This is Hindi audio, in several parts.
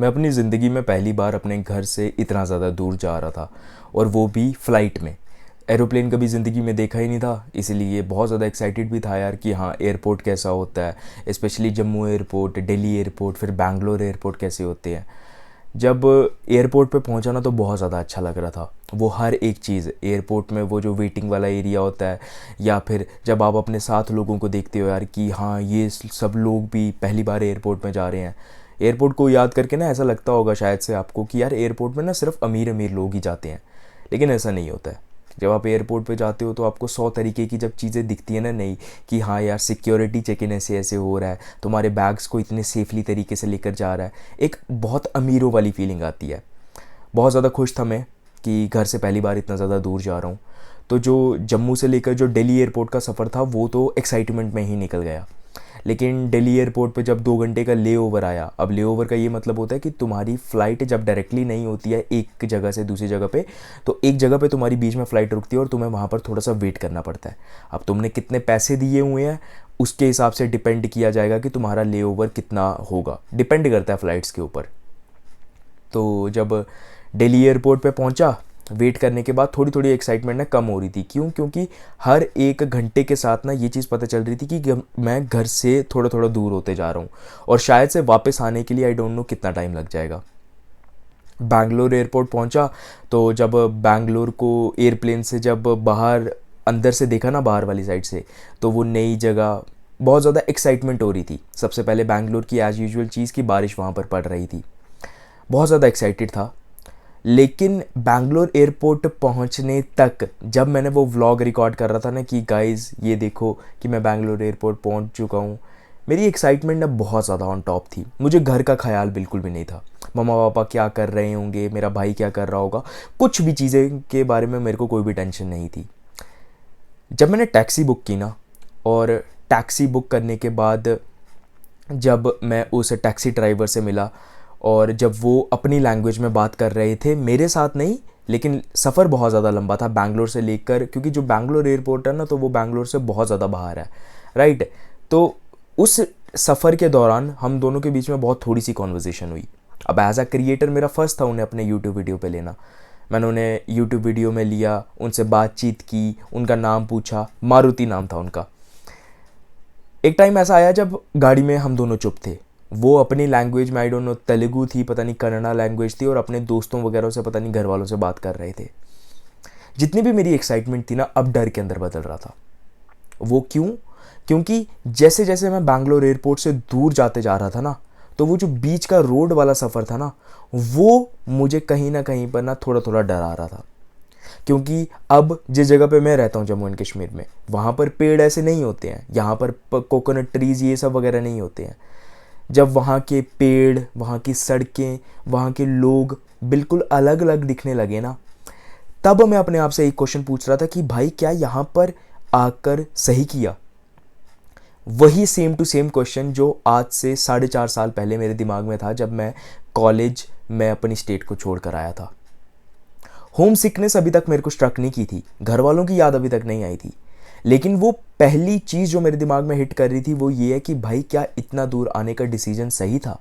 मैं अपनी ज़िंदगी में पहली बार अपने घर से इतना ज़्यादा दूर जा रहा था, और वो भी फ़्लाइट में। एरोप्लेन कभी ज़िंदगी में देखा ही नहीं था, इसीलिए बहुत ज़्यादा एक्साइटेड भी था यार कि हाँ एयरपोर्ट कैसा होता है, specially Jammu airport, Delhi airport, फिर बैंगलोर एयरपोर्ट कैसे होते हैं। जब एयरपोर्ट पे पहुंचा ना तो बहुत ज़्यादा अच्छा लग रहा था। वो हर एक चीज़ एयरपोर्ट में, वो जो वेटिंग वाला एरिया होता है, या फिर जब आप अपने साथ लोगों को देखते हो यार कि हाँ ये सब लोग भी पहली बार एयरपोर्ट में जा रहे हैं। एयरपोर्ट को याद करके ना ऐसा लगता होगा शायद से आपको कि यार एयरपोर्ट में ना सिर्फ अमीर अमीर लोग ही जाते हैं, लेकिन ऐसा नहीं होता है। जब आप एयरपोर्ट पे जाते हो तो आपको 100 तरीके की जब चीज़ें दिखती है ना, नहीं कि हाँ यार सिक्योरिटी चेक इन ऐसे ऐसे हो रहा है, तुम्हारे बैग्स को इतने सेफली तरीके से लेकर जा रहा है, एक बहुत अमीरों वाली फीलिंग आती है। बहुत ज़्यादा खुश था मैं कि घर से पहली बार इतना ज़्यादा दूर जा रहा हूँ। तो जो जम्मू से लेकर जो दिल्ली एयरपोर्ट का सफ़र था वो तो एक्साइटमेंट में ही निकल गया। लेकिन दिल्ली एयरपोर्ट पे जब 2 घंटे का ले ओवर आया, अब ले ओवर का ये मतलब होता है कि तुम्हारी फ़्लाइट जब डायरेक्टली नहीं होती है एक जगह से दूसरी जगह पे, तो एक जगह पे तुम्हारी बीच में फ़्लाइट रुकती है और तुम्हें वहाँ पर थोड़ा सा वेट करना पड़ता है। अब तुमने कितने पैसे दिए हुए हैं उसके हिसाब से डिपेंड किया जाएगा कि तुम्हारा ले ओवर कितना होगा, डिपेंड करता है फ़्लाइट्स के ऊपर। तो जब दिल्ली एयरपोर्ट पे पहुंचा, वेट करने के बाद थोड़ी थोड़ी एक्साइटमेंट ना कम हो रही थी। क्यों? क्योंकि हर एक घंटे के साथ ना ये चीज़ पता चल रही थी कि मैं घर से थोड़ा थोड़ा दूर होते जा रहा हूँ, और शायद से वापस आने के लिए आई डोंट नो कितना टाइम लग जाएगा। बैंगलोर एयरपोर्ट पहुंचा, तो जब बैंगलोर को एयरप्लेन से जब बाहर अंदर से देखा ना, बाहर वाली साइड से, तो वो नई जगह, बहुत ज़्यादा एक्साइटमेंट हो रही थी। सबसे पहले बैंगलोर की एज़ यूजुअल चीज़ की बारिश वहाँ पर पड़ रही थी, बहुत ज़्यादा एक्साइटेड था। लेकिन बैंगलोर एयरपोर्ट पहुंचने तक जब मैंने वो व्लॉग रिकॉर्ड कर रहा था ना कि गाइस ये देखो कि मैं बैंगलोर एयरपोर्ट पहुंच चुका हूँ, मेरी एक्साइटमेंट ना बहुत ज़्यादा ऑन टॉप थी। मुझे घर का ख्याल बिल्कुल भी नहीं था, मम्मा पापा क्या कर रहे होंगे, मेरा भाई क्या कर रहा होगा, कुछ भी चीज़ें के बारे में मेरे को कोई भी टेंशन नहीं थी। जब मैंने टैक्सी बुक की ना, और टैक्सी बुक करने के बाद जब मैं उस टैक्सी ड्राइवर से मिला, और जब वो अपनी लैंग्वेज में बात कर रहे थे मेरे साथ नहीं, लेकिन सफ़र बहुत ज़्यादा लंबा था बैंगलोर से लेकर, क्योंकि जो बैंगलोर एयरपोर्ट है ना तो वो बैंगलोर से बहुत ज़्यादा बाहर है, राइट। तो उस सफ़र के दौरान हम दोनों के बीच में बहुत थोड़ी सी कॉन्वर्जेसन हुई। अब एज अ क्रिएटर मेरा फर्स्ट था उन्हें अपने यूट्यूब वीडियो पे लेना। मैंने उन्हें यूट्यूब वीडियो में लिया, उनसे बातचीत की, उनका नाम पूछा, मारुति नाम था उनका। एक टाइम ऐसा आया जब गाड़ी में हम दोनों चुप थे। वो अपनी लैंग्वेज में, आई डोंट नो तेलुगु थी, पता नहीं कन्नड़ा लैंग्वेज थी, और अपने दोस्तों वगैरह से, पता नहीं घर वालों से बात कर रहे थे। जितनी भी मेरी एक्साइटमेंट थी ना, अब डर के अंदर बदल रहा था। वो क्यों? क्योंकि जैसे जैसे मैं बैंगलोर एयरपोर्ट से दूर जाते जा रहा था ना, तो वो जो बीच का रोड वाला सफ़र था ना, वो मुझे कहीं ना कहीं पर ना थोड़ा थोड़ा डरा रहा था। क्योंकि अब जिस जगह पे मैं रहता हूँ जम्मू एंड कश्मीर में, वहाँ पर पेड़ ऐसे नहीं होते हैं, यहाँ पर कोकोनट ट्रीज़ ये सब वगैरह नहीं होते हैं। जब वहाँ के पेड़, वहाँ की सड़कें, वहाँ के लोग बिल्कुल अलग अलग दिखने लगे ना, तब मैं अपने आप से एक क्वेश्चन पूछ रहा था कि भाई क्या यहाँ पर आकर सही किया? वही सेम टू सेम क्वेश्चन जो आज से 4.5 साल पहले मेरे दिमाग में था जब मैं कॉलेज में अपनी स्टेट को छोड़ कर आया था। होम सिकनेस अभी तक मेरे को स्ट्रक नहीं की थी, घर वालों की याद अभी तक नहीं आई थी, लेकिन वो पहली चीज़ जो मेरे दिमाग में हिट कर रही थी वो ये है कि भाई क्या इतना दूर आने का डिसीजन सही था?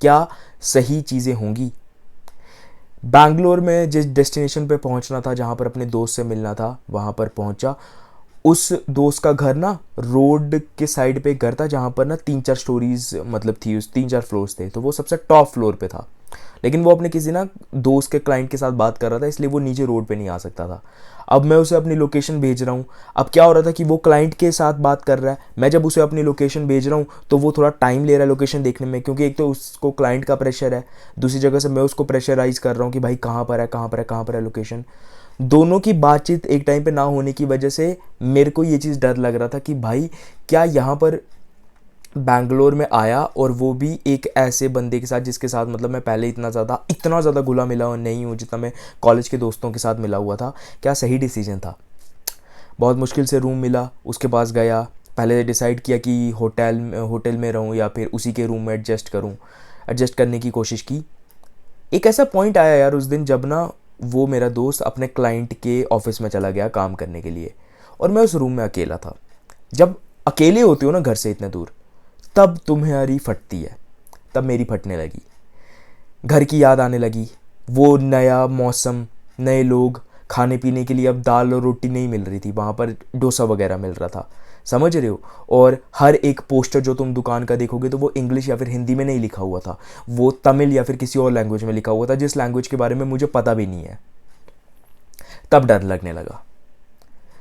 क्या सही चीज़ें होंगी? बैंगलोर में जिस डेस्टिनेशन पे पहुंचना था, जहाँ पर अपने दोस्त से मिलना था, वहाँ पर पहुंचा। उस दोस्त का घर ना रोड के साइड पे एक घर था, जहाँ पर ना 3-4 स्टोरीज मतलब थी, उस 3-4 फ्लोर्स थे, तो वो सबसे टॉप फ्लोर पे था। लेकिन वो अपने किसी ना दोस्त के क्लाइंट के साथ बात कर रहा था, इसलिए वो नीचे रोड पे नहीं आ सकता था। अब मैं उसे अपनी लोकेशन भेज रहा हूँ। अब क्या हो रहा था कि वो क्लाइंट के साथ बात कर रहा है, मैं जब उसे अपनी लोकेशन भेज रहा हूँ तो वो थोड़ा टाइम ले रहा है लोकेशन देखने में, क्योंकि एक तो उसको क्लाइंट का प्रेशर है, दूसरी जगह से मैं उसको प्रेशराइज कर रहा हूँ कि भाई कहाँ पर है, कहाँ पर है, कहाँ पर है लोकेशन। दोनों की बातचीत एक टाइम पे ना होने की वजह से मेरे को ये चीज़ डर लग रहा था कि भाई क्या यहाँ पर बैंगलोर में आया, और वो भी एक ऐसे बंदे के साथ जिसके साथ मतलब मैं पहले इतना ज़्यादा घुला मिला नहीं हूँ जितना मैं कॉलेज के दोस्तों के साथ मिला हुआ था। क्या सही डिसीजन था? बहुत मुश्किल से रूम मिला, उसके पास गया, पहले डिसाइड किया कि होटल में रहूँ या फिर उसी के रूम में एडजस्ट करूँ। एडजस्ट करने की कोशिश की। एक ऐसा पॉइंट आया यार उस दिन जब ना वो मेरा दोस्त अपने क्लाइंट के ऑफिस में चला गया काम करने के लिए, और मैं उस रूम में अकेला था। जब अकेले होते हो ना घर से इतने दूर, तब तुम्हारी फटती है, तब मेरी फटने लगी। घर की याद आने लगी, वो नया मौसम, नए लोग, खाने पीने के लिए अब दाल और रोटी नहीं मिल रही थी, वहाँ पर डोसा वगैरह मिल रहा था, समझ रहे हो। और हर एक पोस्टर जो तुम दुकान का देखोगे तो वो इंग्लिश या फिर हिंदी में नहीं लिखा हुआ था, वो तमिल या फिर किसी और लैंग्वेज में लिखा हुआ था, जिस लैंग्वेज के बारे में मुझे पता भी नहीं है। तब डर लगने लगा।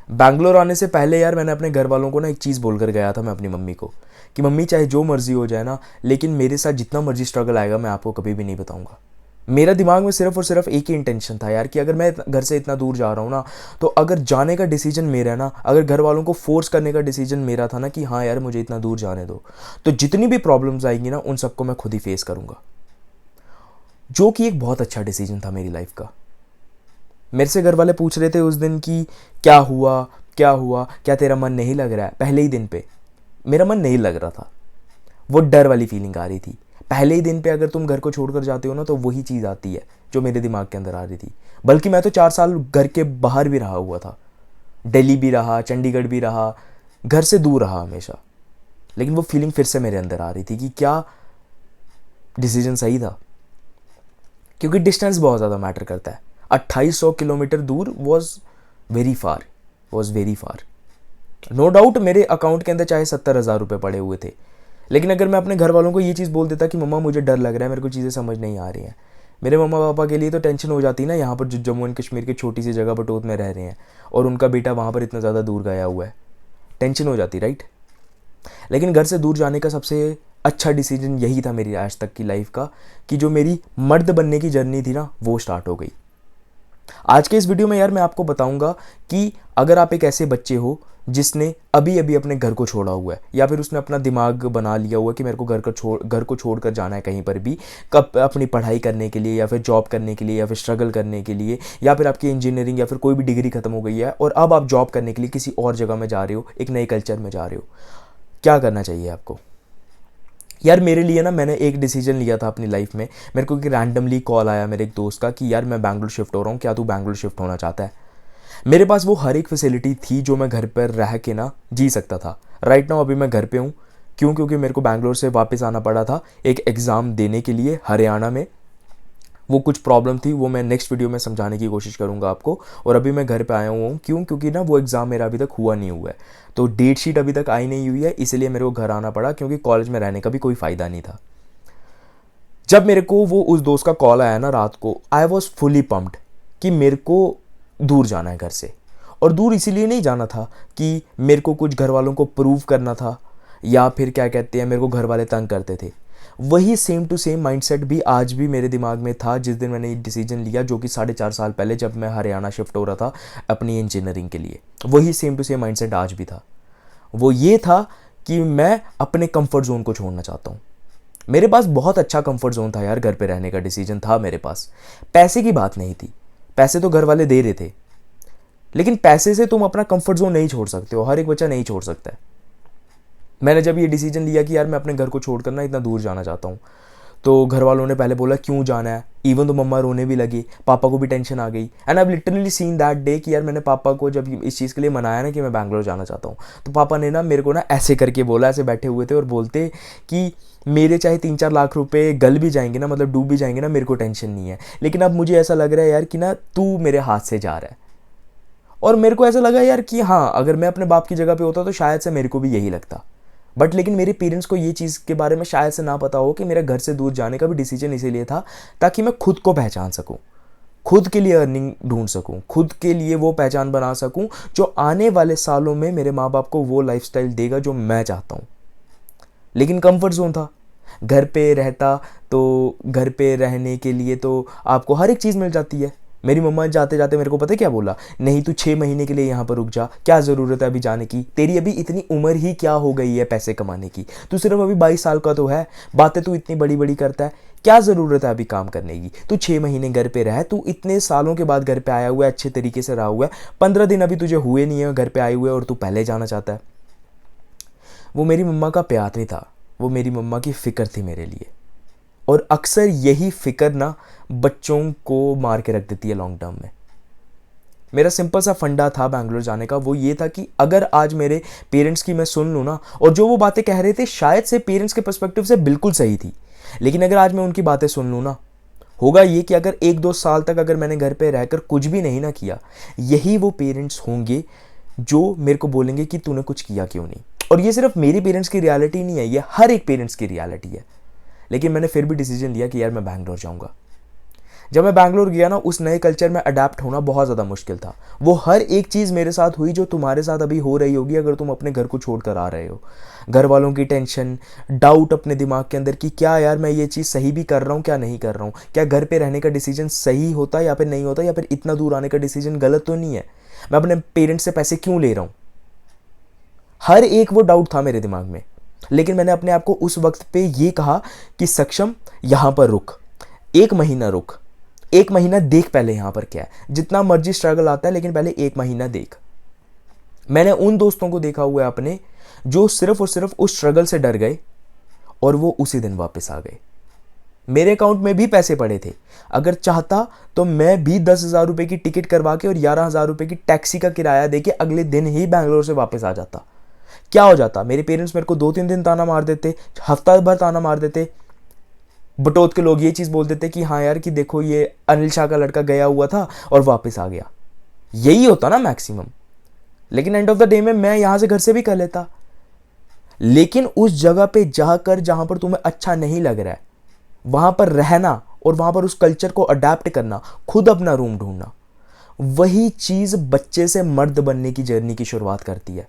बैंगलोर आने से पहले यार मैंने अपने घर वालों को ना एक चीज़ बोलकर गया था मैं अपनी मम्मी को, कि मम्मी चाहे जो मर्जी हो जाए ना, लेकिन मेरे साथ जितना मर्जी स्ट्रगल आएगा मैं आपको कभी भी नहीं बताऊंगा। मेरा दिमाग में सिर्फ और सिर्फ एक ही इंटेंशन था यार, कि अगर मैं घर से इतना दूर जा रहा हूँ ना, तो अगर जाने का डिसीजन मेरा है ना, अगर घर वालों को फोर्स करने का डिसीजन मेरा था ना कि हाँ यार मुझे इतना दूर जाने दो, तो जितनी भी प्रॉब्लम्स आएंगी ना उन सबको मैं खुद ही फेस करूँगा। जो कि एक बहुत अच्छा डिसीजन था मेरी लाइफ का। मेरे से घर वाले पूछ रहे थे उस दिन कि क्या हुआ, क्या हुआ, क्या तेरा मन नहीं लग रहा है। पहले ही दिन पे मेरा मन नहीं लग रहा था, वो डर वाली फीलिंग आ रही थी। पहले ही दिन पे अगर तुम घर को छोड़कर जाते हो ना, तो वही चीज़ आती है जो मेरे दिमाग के अंदर आ रही थी। बल्कि मैं तो 4 साल घर के बाहर भी रहा हुआ था, दिल्ली भी रहा, चंडीगढ़ भी रहा, घर से दूर रहा हमेशा, लेकिन वो फीलिंग फिर से मेरे अंदर आ रही थी कि क्या डिसीजन सही था। क्योंकि डिस्टेंस बहुत ज़्यादा मैटर करता है। 2800 किलोमीटर दूर was very far. No doubt मेरे अकाउंट के अंदर चाहे 70,000 रुपये पड़े हुए थे, लेकिन अगर मैं अपने घर वालों को ये चीज़ बोल देता कि मम्मा मुझे डर लग रहा है, मेरे को चीज़ें समझ नहीं आ रही हैं, मेरे मम्मा पापा के लिए तो टेंशन हो जाती ना, यहाँ पर जो जम्मू एंड कश्मीर की छोटी सी जगह बटोत में रह रहे हैं और उनका बेटा वहाँ पर इतना ज़्यादा दूर गया हुआ है, टेंशन हो जाती, राइट। लेकिन घर से दूर जाने का सबसे अच्छा डिसीजन यही था मेरी आज तक की लाइफ का, कि जो मेरी मर्द बनने की जर्नी थी ना, वो स्टार्ट हो गई। आज के इस वीडियो में यार मैं आपको बताऊंगा कि अगर आप एक ऐसे बच्चे हो जिसने अभी अभी अपने घर को छोड़ा हुआ है, या फिर उसने अपना दिमाग बना लिया हुआ है कि मेरे को घर को छोड़कर जाना है कहीं पर भी, कब अपनी पढ़ाई करने के लिए या फिर जॉब करने के लिए या फिर स्ट्रगल करने के लिए, या फिर आपकी इंजीनियरिंग या फिर कोई भी डिग्री खत्म हो गई है और अब आप जॉब करने के लिए किसी और जगह में जा रहे हो, एक नए कल्चर में जा रहे हो, क्या करना चाहिए आपको। यार मेरे लिए ना मैंने एक डिसीजन लिया था अपनी लाइफ में। मेरे को एक रैंडमली कॉल आया मेरे एक दोस्त का कि यार मैं बैंगलोर शिफ्ट हो रहा हूँ, क्या तू बैंगलोर शिफ्ट होना चाहता है। मेरे पास वो हर एक फैसिलिटी थी जो मैं घर पर रह के ना जी सकता था। राइट नाउ अभी मैं घर पे हूँ। क्यों? क्योंकि मेरे को बैंगलोर से वापस आना पड़ा था एक एग्ज़ाम देने के लिए हरियाणा में। वो कुछ प्रॉब्लम थी, वो मैं नेक्स्ट वीडियो में समझाने की कोशिश करूँगा आपको। और अभी मैं घर पे आया हुआ हूँ। क्यों? क्योंकि ना वो एग्ज़ाम मेरा अभी तक हुआ नहीं हुआ है, तो डेट शीट अभी तक आई नहीं हुई है, इसलिए मेरे को घर आना पड़ा, क्योंकि कॉलेज में रहने का भी कोई फ़ायदा नहीं था। जब मेरे को वो उस दोस्त का कॉल आया ना रात को, आई वॉज फुली पम्प्ड कि मेरे को दूर जाना है घर से। और दूर इसीलिए नहीं जाना था कि मेरे को कुछ घर वालों को प्रूव करना था, या फिर क्या कहते हैं मेरे को घर वाले तंग करते थे। वही सेम टू सेम माइंडसेट भी आज भी मेरे दिमाग में था जिस दिन मैंने ये डिसीजन लिया, जो कि 4.5 साल पहले जब मैं हरियाणा शिफ्ट हो रहा था अपनी इंजीनियरिंग के लिए। वही सेम टू सेम माइंडसेट आज भी था। वो ये था कि मैं अपने कंफर्ट जोन को छोड़ना चाहता हूँ। मेरे पास बहुत अच्छा कंफर्ट जोन था यार, घर पे रहने का डिसीजन था मेरे पास। पैसे की बात नहीं थी, पैसे तो घर वाले दे रहे थे, लेकिन पैसे से तुम अपना कंफर्ट जोन नहीं छोड़ सकते हो, हर एक बच्चा नहीं छोड़ सकता है। मैंने जब ये डिसीजन लिया कि यार मैं अपने घर को छोड़कर ना इतना दूर जाना चाहता हूँ, तो घर वालों ने पहले बोला क्यों जाना है। इवन तो मम्मा रोने भी लगी, पापा को भी टेंशन आ गई। And I literally seen that day कि यार मैंने पापा को जब इस चीज़ के लिए मनाया ना कि मैं बैंगलोर जाना चाहता हूँ, तो पापा ने ना मेरे को ना ऐसे करके बोला, ऐसे बैठे हुए थे और बोलते कि मेरे चाहे 3-4 लाख रुपए गल भी जाएंगे ना, मतलब डूब भी जाएंगे ना, मेरे को टेंशन नहीं है, लेकिन अब मुझे ऐसा लग रहा है यार कि ना तू मेरे हाथ से जा रहा है। और मेरे को ऐसा लगा यार कि हाँ, अगर मैं अपने बाप की जगह पे होता तो शायद से मेरे को भी यही लगता। बट लेकिन मेरे पेरेंट्स को ये चीज़ के बारे में शायद से ना पता हो कि मेरा घर से दूर जाने का भी डिसीजन इसीलिए था ताकि मैं खुद को पहचान सकूं, खुद के लिए अर्निंग ढूंढ सकूं, खुद के लिए वो पहचान बना सकूं जो आने वाले सालों में मेरे माँ बाप को वो लाइफस्टाइल देगा जो मैं चाहता हूँ। लेकिन कंफर्ट जोन था, घर पे रहता तो घर पे रहने के लिए तो आपको हर एक चीज़ मिल जाती है। मेरी मम्मा जाते जाते मेरे को पता है क्या बोला, नहीं तू 6 महीने के लिए यहाँ पर रुक जा, क्या ज़रूरत है अभी जाने की, तेरी अभी इतनी उम्र ही क्या हो गई है पैसे कमाने की, तू सिर्फ अभी 22 साल का तो है, बातें तू इतनी बड़ी बड़ी करता है, क्या ज़रूरत है अभी काम करने की, तू 6 महीने घर पे रह, तू इतने सालों के बाद घर पे आया हुआ है, अच्छे तरीके से रहा हुआ है, 15 दिन अभी तुझे हुए नहीं है घर पे आए हुए और तू पहले जाना चाहता है। वो मेरी मम्मा का प्यार नहीं था, वो मेरी मम्मा की फ़िक्र थी मेरे लिए। और अक्सर यही फिक्र ना बच्चों को मार के रख देती है लॉन्ग टर्म में। मेरा सिंपल सा फंडा था बैंगलोर जाने का, वो ये था कि अगर आज मेरे पेरेंट्स की मैं सुन लूँ ना, और जो वो बातें कह रहे थे शायद से पेरेंट्स के पर्सपेक्टिव से बिल्कुल सही थी, लेकिन अगर आज मैं उनकी बातें सुन लूँ ना, होगा ये कि अगर 1-2 साल तक अगर मैंने घर पे रहकर कुछ भी नहीं ना किया, यही वो पेरेंट्स होंगे जो मेरे को बोलेंगे कि तूने कुछ किया क्यों नहीं। और ये सिर्फ मेरे पेरेंट्स की रियलिटी नहीं है, ये हर एक पेरेंट्स की रियलिटी है। लेकिन मैंने फिर भी डिसीजन लिया कि यार मैं बैंगलोर जाऊंगा। जब मैं बैंगलोर गया ना, उस नए कल्चर में अडेप्ट होना बहुत ज़्यादा मुश्किल था। वो हर एक चीज़ मेरे साथ हुई जो तुम्हारे साथ अभी हो रही होगी अगर तुम अपने घर को छोड़कर आ रहे हो। घर वालों की टेंशन, डाउट अपने दिमाग के अंदर कि क्या यार मैं ये चीज़ सही भी कर रहा हूँ, क्या नहीं कर रहा हूँ, क्या घर पे रहने का डिसीजन सही होता या फिर नहीं होता, या फिर इतना दूर आने का डिसीजन गलत तो नहीं है, मैं अपने पेरेंट्स से पैसे क्यों ले रहा हूँ। हर एक वो डाउट था मेरे दिमाग में। लेकिन मैंने अपने आप को उस वक्त पे ये कहा कि सक्षम, यहां पर रुक, 1 महीना रुक, 1 महीना देख पहले यहां पर क्या है। जितना मर्जी स्ट्रगल आता है लेकिन पहले 1 महीना देख। मैंने उन दोस्तों को देखा हुआ है अपने जो सिर्फ और सिर्फ उस स्ट्रगल से डर गए और वो उसी दिन वापस आ गए। मेरे अकाउंट में भी पैसे पड़े थे, अगर चाहता तो मैं भी 10,000 रुपए की टिकट करवा के और 11,000 रुपए की टैक्सी का किराया देके अगले दिन ही बैंगलोर से वापस आ जाता। क्या हो जाता, मेरे पेरेंट्स मेरे को 2-3 दिन ताना मार देते, हफ्ता भर ताना मार देते, बटोत के लोग ये चीज़ बोल देते कि हाँ यार कि देखो ये अनिल शाह का लड़का गया हुआ था और वापस आ गया। यही होता ना मैक्सिमम। लेकिन एंड ऑफ द डे में मैं यहां से घर से भी कर लेता। लेकिन उस जगह पे जाकर जहां पर तुम्हें अच्छा नहीं लग रहा है, वहां पर रहना और वहां पर उस कल्चर को अडेप्ट करना, खुद अपना रूम ढूंढना, वही चीज बच्चे से मर्द बनने की जर्नी की शुरुआत करती है।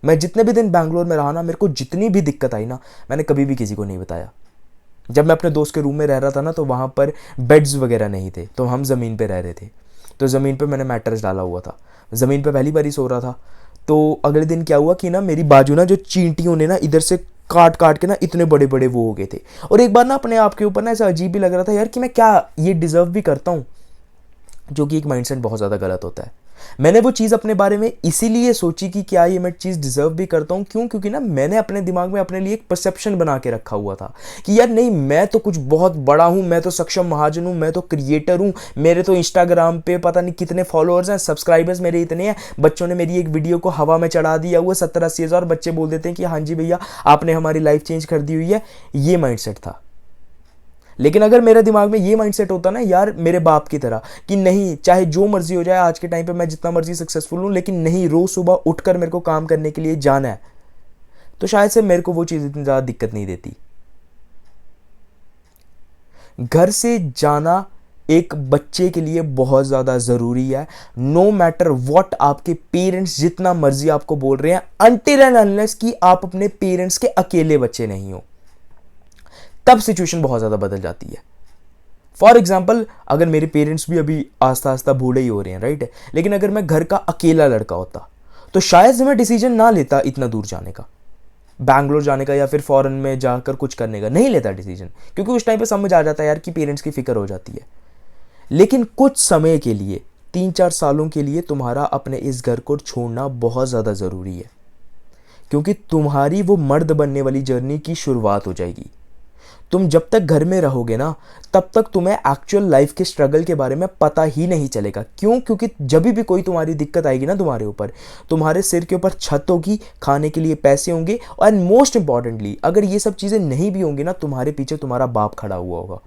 मैं जितने भी दिन बैंगलोर में रहा ना, मेरे को जितनी भी दिक्कत आई ना, मैंने कभी भी किसी को नहीं बताया। जब मैं अपने दोस्त के रूम में रह रहा था ना, तो वहाँ पर बेड्स वगैरह नहीं थे, तो हम ज़मीन पे रह रहे थे। तो ज़मीन पे मैंने मैट्रेस डाला हुआ था, ज़मीन पे पहली बार ही सो रहा था। तो अगले दिन क्या हुआ कि ना मेरी बाजू ना जो चींटियों ने ना इधर से काट काट के ना इतने बड़े बड़े वो हो गए थे। और एक बार ना अपने आप के ऊपर ना ऐसा अजीब भी लग रहा था यार कि मैं क्या ये डिज़र्व भी करता हूँ, जो कि एक माइंडसेट बहुत ज़्यादा गलत होता है। मैंने वो चीज़ अपने बारे में इसीलिए सोची कि क्या ये मैं चीज़ डिज़र्व भी करता हूँ। क्यों? क्योंकि ना मैंने अपने दिमाग में अपने लिए एक परसेप्शन बना के रखा हुआ था कि यार नहीं, मैं तो कुछ बहुत बड़ा हूँ, मैं तो सक्षम महाजन हूँ, मैं तो क्रिएटर हूँ, मेरे तो इंस्टाग्राम पे पता नहीं कितने फॉलोअर्स हैं, सब्सक्राइबर्स मेरे इतने हैं। बच्चों ने मेरी एक वीडियो को हवा में चढ़ा दिया हुआ 70-80 हज़ार बच्चे बोल देते हैं कि हाँ जी भैया आपने हमारी लाइफ चेंज कर दी हुई है। ये माइंडसेट था। लेकिन अगर मेरे दिमाग में ये माइंडसेट होता ना यार मेरे बाप की तरह कि नहीं, चाहे जो मर्जी हो जाए, आज के टाइम पे मैं जितना मर्जी सक्सेसफुल हूं, लेकिन नहीं, रोज सुबह उठकर मेरे को काम करने के लिए जाना है, तो शायद से मेरे को वो चीज इतनी ज्यादा दिक्कत नहीं देती। घर से जाना एक बच्चे के लिए बहुत ज्यादा जरूरी है। नो मैटर व्हाट आपके पेरेंट्स जितना मर्जी आपको बोल रहे हैं, अनटिल एंड अनलेस कि आप अपने पेरेंट्स के अकेले बच्चे नहीं हो, तब सिचुएशन बहुत ज़्यादा बदल जाती है। फॉर एग्जाम्पल, अगर मेरे पेरेंट्स भी अभी आस्ता आस्ता बूढ़े ही हो रहे हैं, राइट, लेकिन अगर मैं घर का अकेला लड़का होता तो शायद से मैं डिसीजन ना लेता इतना दूर जाने का, बैंगलोर जाने का या फिर फॉरेन में जाकर कुछ करने का, नहीं लेता डिसीजन, क्योंकि उस टाइम पे समझ आ जाता है यार कि पेरेंट्स की फिक्र हो जाती है। लेकिन कुछ समय के लिए, 3-4 सालों के लिए तुम्हारा अपने इस घर को छोड़ना बहुत ज़्यादा ज़रूरी है, क्योंकि तुम्हारी वो मर्द बनने वाली जर्नी की शुरुआत हो जाएगी। तुम जब तक घर में रहोगे ना, तब तक तुम्हें एक्चुअल लाइफ के स्ट्रगल के बारे में पता ही नहीं चलेगा। क्यों? क्योंकि जब भी कोई तुम्हारी दिक्कत आएगी ना तुम्हारे ऊपर, तुम्हारे सिर के ऊपर छत होगी, खाने के लिए पैसे होंगे, और मोस्ट इंपॉर्टेंटली अगर ये सब चीज़ें नहीं भी होंगी ना, तुम्हारे पीछे तुम्हारा बाप खड़ा हुआ होगा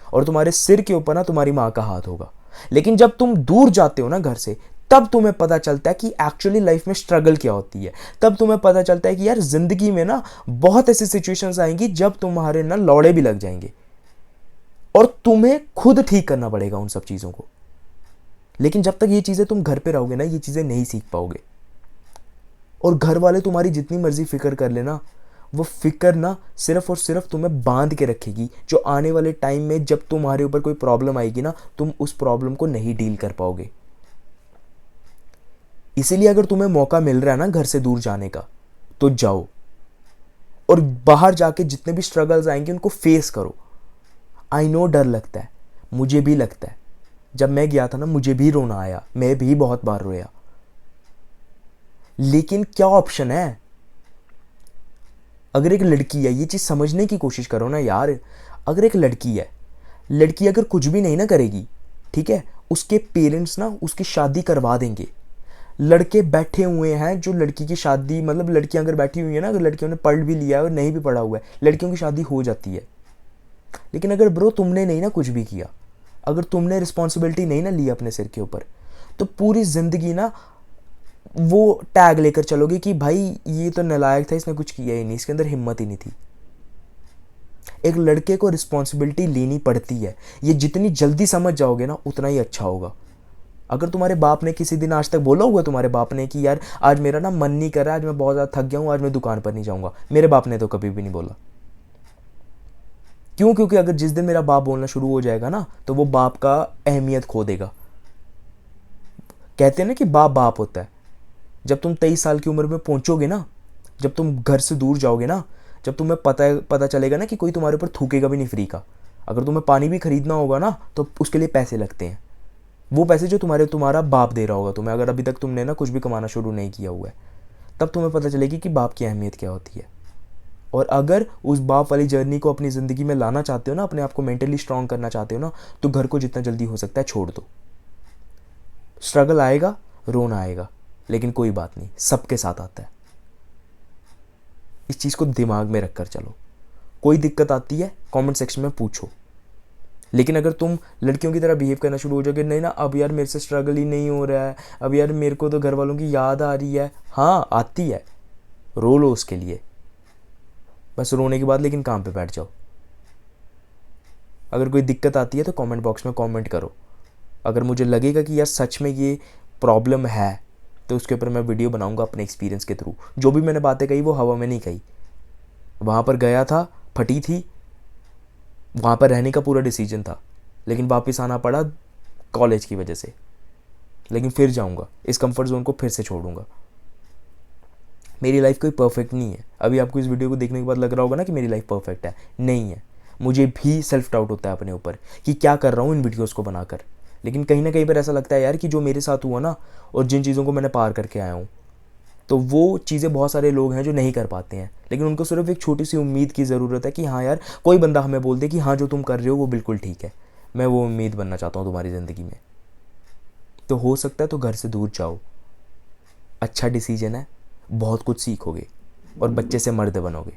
और तुम्हारे सिर के ऊपर ना तुम्हारी माँ का हाथ होगा। लेकिन जब तुम दूर जाते हो ना घर से, तब तुम्हें पता चलता है कि एक्चुअली लाइफ में स्ट्रगल क्या होती है। तब तुम्हें पता चलता है कि यार जिंदगी में ना बहुत ऐसी सिचुएशंस आएंगी जब तुम्हारे ना लौड़े भी लग जाएंगे और तुम्हें खुद ठीक करना पड़ेगा उन सब चीजों को। लेकिन जब तक ये चीजें तुम घर पे रहोगे ना, ये चीजें नहीं सीख पाओगे। और घर वाले तुम्हारी जितनी मर्जी फिक्र कर लेना, वो फिक्र ना सिर्फ और सिर्फ तुम्हें बांध के रखेगी, जो आने वाले टाइम में जब तुम्हारे ऊपर कोई प्रॉब्लम आएगी ना, तुम उस प्रॉब्लम को नहीं डील कर पाओगे। इसीलिए अगर तुम्हें मौका मिल रहा है ना घर से दूर जाने का, तो जाओ और बाहर जाके जितने भी स्ट्रगल्स आएंगे उनको फेस करो। आई नो डर लगता है, मुझे भी लगता है। जब मैं गया था ना, मुझे भी रोना आया, मैं भी बहुत बार रोया। लेकिन क्या ऑप्शन है? अगर एक लड़की है, ये चीज समझने की कोशिश करो ना यार, अगर एक लड़की है, लड़की अगर कुछ भी नहीं ना करेगी, ठीक है, उसके पेरेंट्स ना उसकी शादी करवा देंगे। लड़के बैठे हुए हैं जो लड़की की शादी, मतलब लड़कियां अगर बैठी हुई है ना, अगर लड़कियों ने पढ़ भी लिया है और नहीं भी पढ़ा हुआ है, लड़कियों की शादी हो जाती है। लेकिन अगर ब्रो तुमने नहीं ना कुछ भी किया, अगर तुमने रिस्पॉन्सिबिलिटी नहीं ना ली अपने सिर के ऊपर, तो पूरी ज़िंदगी ना वो टैग लेकर चलोगे कि भाई ये तो नालायक था, इसने कुछ किया ही नहीं, इसके अंदर हिम्मत ही नहीं थी। एक लड़के को रिस्पॉन्सिबिलिटी लेनी पड़ती है, ये जितनी जल्दी समझ जाओगे ना उतना ही अच्छा होगा। अगर तुम्हारे बाप ने किसी दिन आज तक बोला हुआ तुम्हारे बाप ने कि यार आज मेरा ना मन नहीं कर रहा, आज मैं बहुत ज़्यादा थक गया हूँ, आज मैं दुकान पर नहीं जाऊँगा, मेरे बाप ने तो कभी भी नहीं बोला। क्यों? क्योंकि अगर जिस दिन मेरा बाप बोलना शुरू हो जाएगा ना, तो वो बाप का अहमियत खो देगा। कहते हैं ना कि बाप बाप होता है। जब तुम 23 साल की उम्र में पहुंचोगे ना, जब तुम घर से दूर जाओगे ना, जब तुम्हें पता चलेगा ना कि कोई तुम्हारे ऊपर थूकेगा भी नहीं फ्री का। अगर तुम्हें पानी भी खरीदना होगा ना, तो उसके लिए पैसे लगते हैं, वो पैसे जो तुम्हारा बाप दे रहा होगा तुम्हें, अगर अभी तक तुमने ना कुछ भी कमाना शुरू नहीं किया हुआ है, तब तुम्हें पता चलेगी कि बाप की अहमियत क्या होती है। और अगर उस बाप वाली जर्नी को अपनी ज़िंदगी में लाना चाहते हो ना, अपने आप को मेंटली स्ट्रांग करना चाहते हो ना, तो घर को जितना जल्दी हो सकता है छोड़ दो। स्ट्रगल आएगा, रोना आएगा, लेकिन कोई बात नहीं, सबके साथ आता है। इस चीज़ को दिमाग में रख कर चलो। कोई दिक्कत आती है कमेंट सेक्शन में पूछो, लेकिन अगर तुम लड़कियों की तरह बिहेव करना शुरू हो जाओगे, नहीं ना अब यार मेरे से स्ट्रगल ही नहीं हो रहा है, अब यार मेरे को तो घर वालों की याद आ रही है, हाँ आती है, रो लो उसके लिए, बस रोने के बाद लेकिन काम पे बैठ जाओ। अगर कोई दिक्कत आती है तो कमेंट बॉक्स में कमेंट करो। अगर मुझे लगेगा कि यार सच में ये प्रॉब्लम है, तो उसके ऊपर मैं वीडियो बनाऊंगा अपने एक्सपीरियंस के थ्रू। जो भी मैंने बातें कही वो हवा में नहीं कही, वहाँ पर गया था, फटी थी, वहाँ पर रहने का पूरा डिसीजन था, लेकिन वापस आना पड़ा कॉलेज की वजह से। लेकिन फिर जाऊँगा, इस कंफर्ट जोन को फिर से छोड़ूंगा। मेरी लाइफ कोई परफेक्ट नहीं है। अभी आपको इस वीडियो को देखने के बाद लग रहा होगा ना कि मेरी लाइफ परफेक्ट है, नहीं है। मुझे भी सेल्फ डाउट होता है अपने ऊपर कि क्या कर रहा हूँ इन वीडियोज़ को बनाकर, लेकिन कहीं ना कहीं पर ऐसा लगता है यार कि जो मेरे साथ हुआ ना, और जिन चीज़ों को मैंने पार करके आया हूँ, तो वो चीज़ें बहुत सारे लोग हैं जो नहीं कर पाते हैं, लेकिन उनको सिर्फ एक छोटी सी उम्मीद की ज़रूरत है कि हाँ यार कोई बंदा हमें बोल दे कि हाँ जो तुम कर रहे हो वो बिल्कुल ठीक है। मैं वो उम्मीद बनना चाहता हूँ तुम्हारी ज़िंदगी में। तो हो सकता है तो घर से दूर जाओ, अच्छा डिसीजन है, बहुत कुछ सीखोगे और बच्चे से मर्द बनोगे।